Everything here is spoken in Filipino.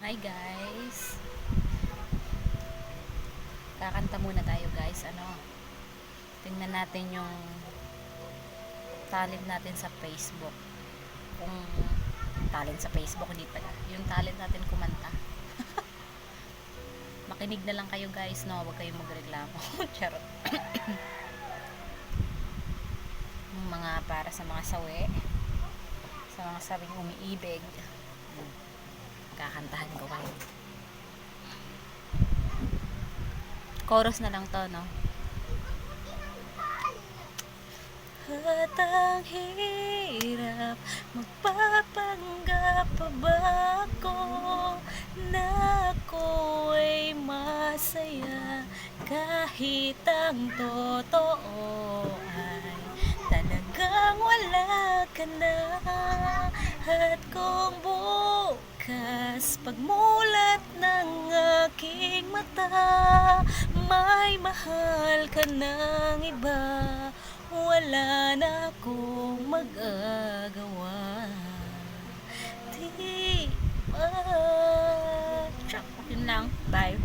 Hi guys. Kakanta muna tayo guys. Tingnan natin yung talent natin sa Facebook. Kung talent sa Facebook, hindi pala. Yung talent natin kumanta. Makinig na lang kayo guys, no? Huwag kayong magreklamo. Charot. Yung mga para sa mga sawi. Sa mga sawing umiibig. Kakantahan ko kayo. Chorus na lang to, no? At ang hirap, magpapanggap pa ba ako na ako ay masaya kahit ang totoo ay talagang wala ka na. At kung bukas pagmulat ng aking mata may mahal ka ng iba, wala na akong magagawa. Di ba? Yun lang. Bye.